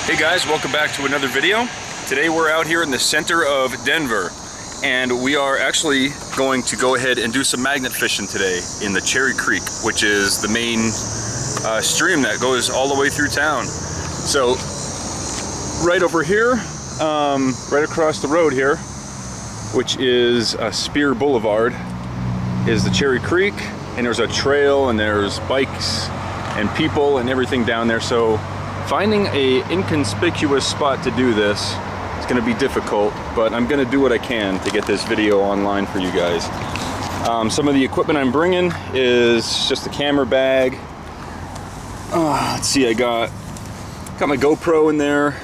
Hey guys, welcome back to another video. Today we're out here in the center of Denver and we are actually going to go ahead and do some magnet fishing today in the Cherry Creek, which is the main stream that goes all the way through town. So right over here, right across the road here, which is Spear Boulevard, is the Cherry Creek, and there's a trail and there's bikes and people and everything down there. So finding a inconspicuous spot to do this is going to be difficult, but I'm going to do what I can to get this video online for you guys. Some of the equipment I'm bringing is just a camera bag. Let's see, I got my GoPro in there,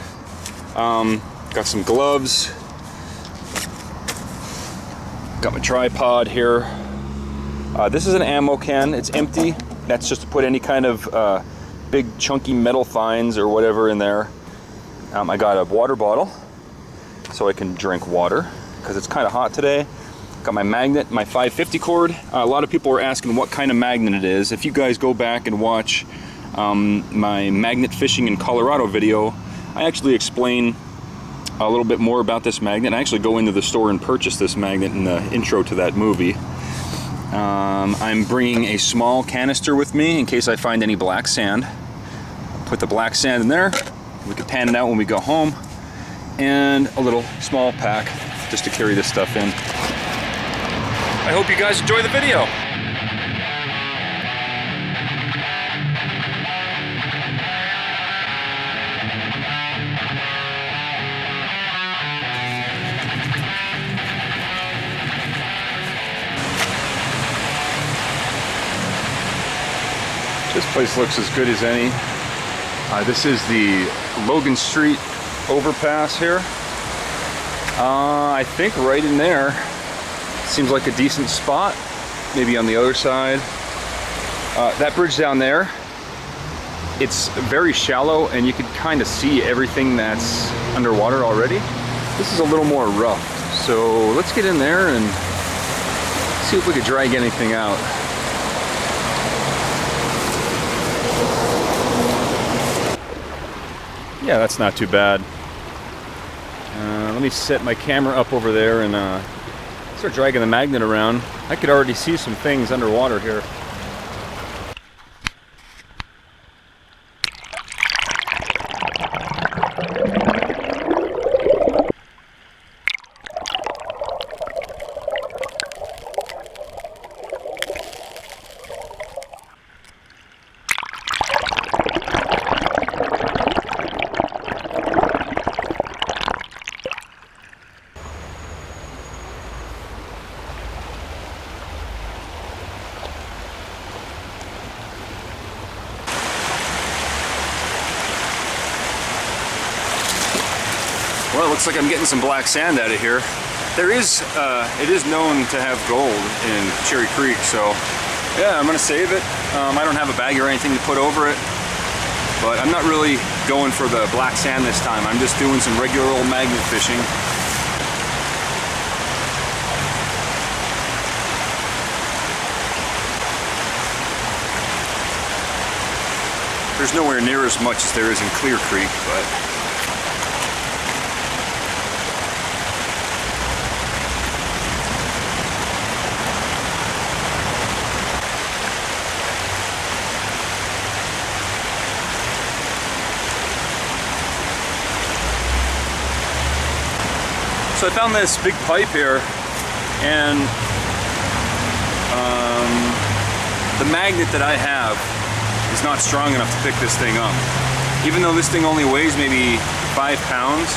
got some gloves, got my tripod here. This is an ammo can, it's empty. That's just to put any kind of big chunky metal fines or whatever in there. I got a water bottle so I can drink water because it's kind of hot today. Got my magnet, my 550 cord. A lot of people are asking what kind of magnet it is. If you guys go back and watch my magnet fishing in Colorado video, I actually explain a little bit more about this magnet. I actually go into the store and purchase this magnet in the intro to that movie. I'm bringing a small canister with me in case I find any black sand. Put the black sand in there. We can pan it out when we go home. And a little small pack just to carry this stuff in. I hope you guys enjoy the video. This place looks as good as any. This is the Logan Street overpass here. I think right in there seems like a decent spot. Maybe on the other side. That bridge down there, it's very shallow and you can kind of see everything that's underwater already. This is a little more rough. So let's get in there and see if we could drag anything out. Yeah, that's not too bad. Let me set my camera up over there and start dragging the magnet around. I could already see some things underwater here. Well, it looks like I'm getting some black sand out of here. It is known to have gold in Cherry Creek, so yeah, I'm gonna save it. I don't have a bag or anything to put over it, but I'm not really going for the black sand this time. I'm just doing some regular old magnet fishing. There's nowhere near as much as there is in Clear Creek, but so I found this big pipe here, and the magnet that I have is not strong enough to pick this thing up. Even though this thing only weighs maybe 5 pounds.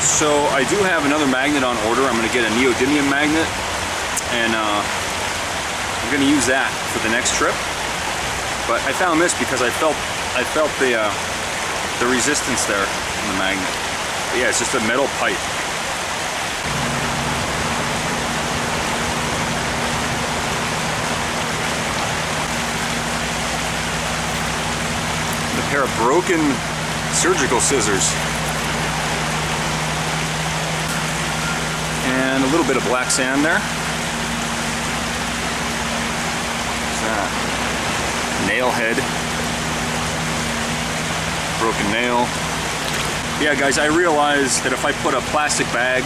So I do have another magnet on order. I'm going to get a neodymium magnet, and I'm going to use that for the next trip. But I found this because I felt the resistance there in the magnet. But yeah, it's just a metal pipe. A pair of broken surgical scissors. And a little bit of black sand there. What's that? Nail head. Broken nail. Yeah, guys, I realized that if I put a plastic bag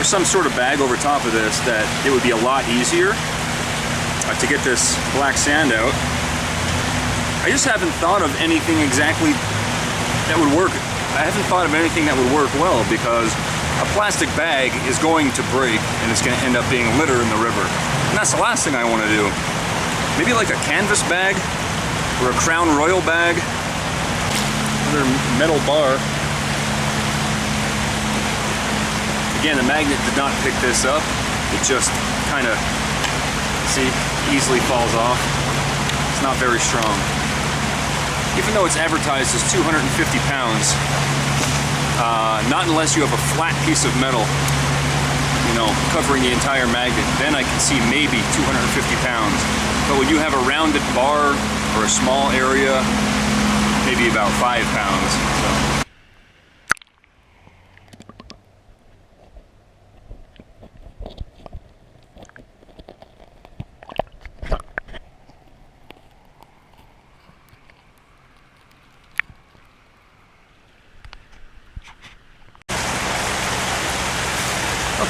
or some sort of bag over top of this, that it would be a lot easier to get this black sand out. I just haven't thought of anything exactly that would work. I haven't thought of anything that would work well, because a plastic bag is going to break and it's going to end up being litter in the river. And that's the last thing I want to do. Maybe like a canvas bag or a Crown Royal bag. Another metal bar. Again, the magnet did not pick this up. It just kind of, see, easily falls off. It's not very strong. Even though it's advertised as 250 pounds, not unless you have a flat piece of metal, you know, covering the entire magnet. Then I can see maybe 250 pounds. But when you have a rounded bar or a small area, maybe about 5 pounds. So.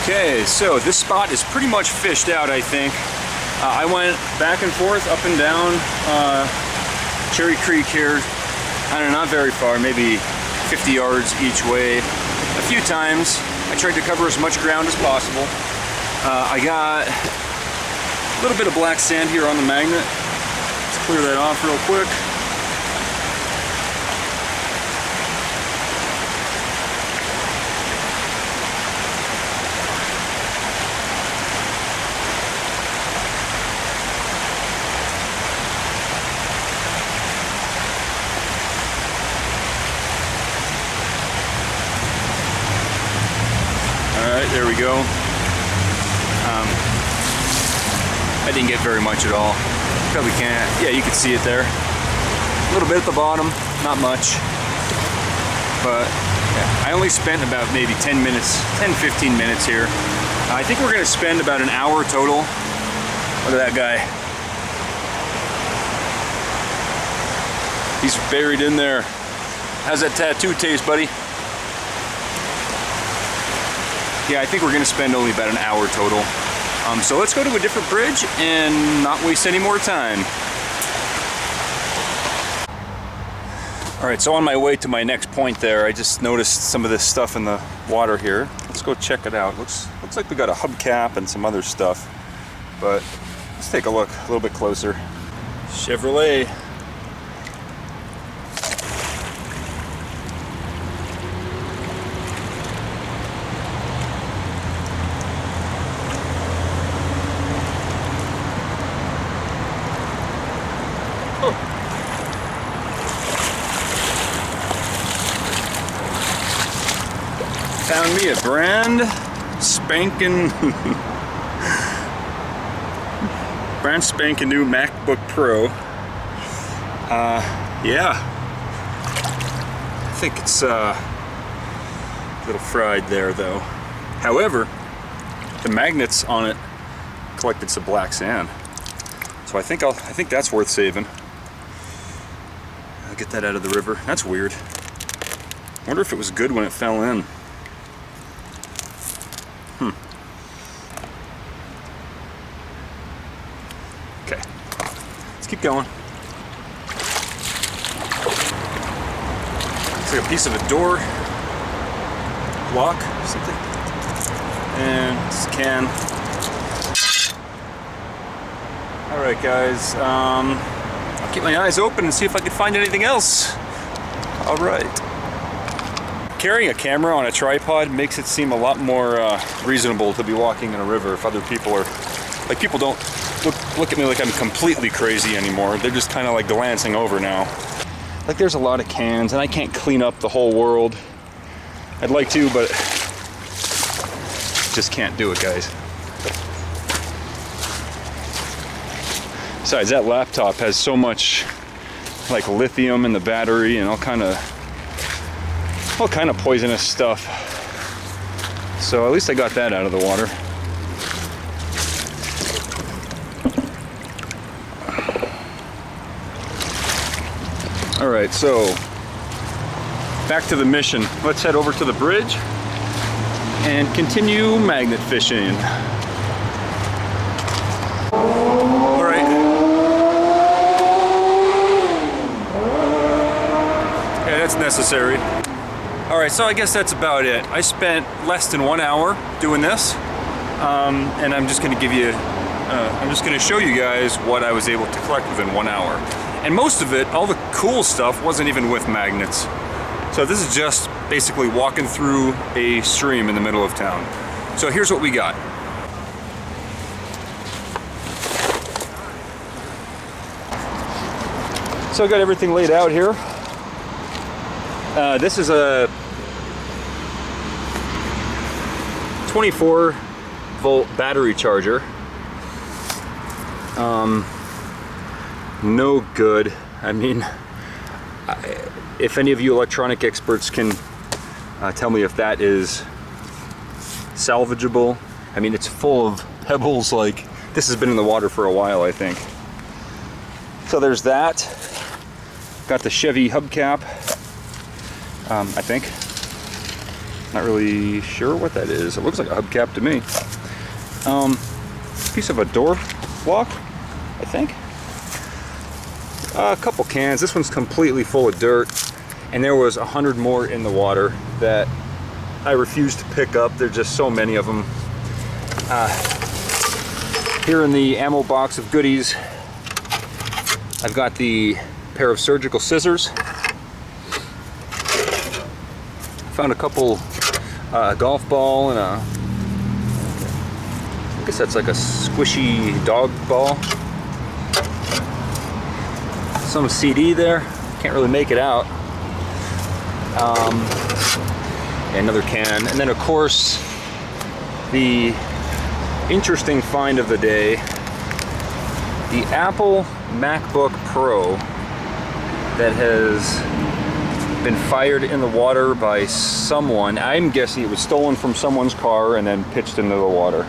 Okay, so this spot is pretty much fished out, I think. I went back and forth, up and down Cherry Creek here. I don't know, not very far, maybe 50 yards each way. A few times. I tried to cover as much ground as possible. I got a little bit of black sand here on the magnet. Let's clear that off real quick. There we go. I didn't get very much at all. Probably can't. Yeah, you can see it there. A little bit at the bottom, not much. But yeah, I only spent about maybe 10 minutes, 10-15 minutes here. I think we're going to spend about an hour total. Look at that guy. He's buried in there. How's that tattoo taste, buddy? Yeah, I think we're going to spend only about an hour total. So let's go to a different bridge and not waste any more time. Alright, so on my way to my next point there, I just noticed some of this stuff in the water here. Let's go check it out. Looks like we got a hubcap and some other stuff. But let's take a look a little bit closer. Chevrolet. Found me a brand spanking new MacBook Pro. Yeah, I think it's a little fried there though. However, the magnets on it collected some black sand, so I think that's worth saving. I'll get that out of the river. That's weird. I wonder if it was good when it fell in. Okay, let's keep going. Looks like a piece of a door lock or something. And this can. Alright guys, I'll keep my eyes open and see if I can find anything else. Alright. Carrying a camera on a tripod makes it seem a lot more reasonable to be walking in a river if other people are, like, people don't look at me like I'm completely crazy anymore. They're just kind of like glancing over now. Like, there's a lot of cans and I can't clean up the whole world. I'd like to, but just can't do it, guys. Besides, that laptop has so much like lithium in the battery and all kind of poisonous stuff. So at least I got that out of the water. All right, so back to the mission. Let's head over to the bridge and continue magnet fishing. All right. Yeah, that's necessary. All right, so I guess that's about it. I spent less than 1 hour doing this, and I'm just going to give you, I'm just going to show you guys what I was able to collect within 1 hour. And most of it, all the cool stuff, wasn't even with magnets. So this is just basically walking through a stream in the middle of town. So here's what we got. So I got everything laid out here. This is a 24-volt battery charger. No good. I mean, if any of you electronic experts can tell me if that is salvageable. I mean, it's full of pebbles. Like, this has been in the water for a while, I think. So there's that. Got the Chevy hubcap, I think. Not really sure what that is. It looks like a hubcap to me. Piece of a door lock, I think. A couple cans. This one's completely full of dirt, and there was 100 more in the water that I refused to pick up. There's just so many of them. Here in the ammo box of goodies, I've got the pair of surgical scissors. Found a couple golf ball and I guess that's like a squishy dog ball. Some CD there, can't really make it out. Another can, and then of course the interesting find of the day, the Apple MacBook Pro that has been fired in the water by someone. I'm guessing it was stolen from someone's car and then pitched into the water.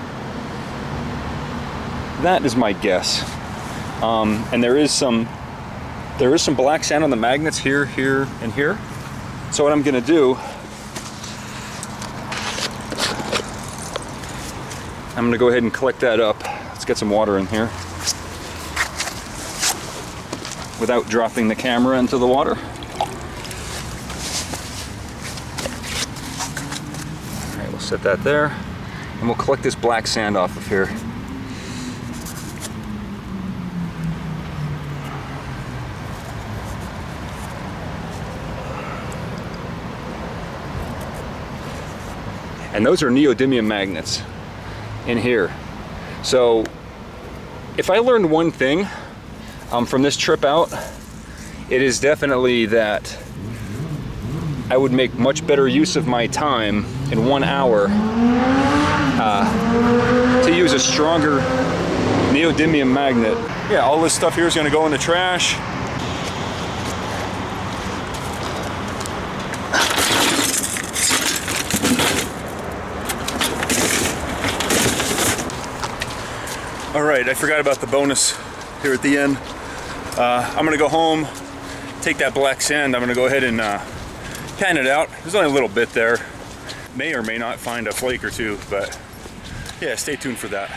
That is my guess. And there is some black sand on the magnets here, here, and here. So what I'm gonna do, I'm gonna go ahead and collect that up. Let's get some water in here without dropping the camera into the water. All right, we'll set that there, and we'll collect this black sand off of here. And those are neodymium magnets in here. So if I learned one thing from this trip out, it is definitely that I would make much better use of my time in 1 hour to use a stronger neodymium magnet. Yeah, all this stuff here is gonna go in the trash. All right, I forgot about the bonus here at the end. I'm gonna go home, take that black sand. I'm gonna go ahead and pan it out. There's only a little bit there. May or may not find a flake or two, but yeah, stay tuned for that.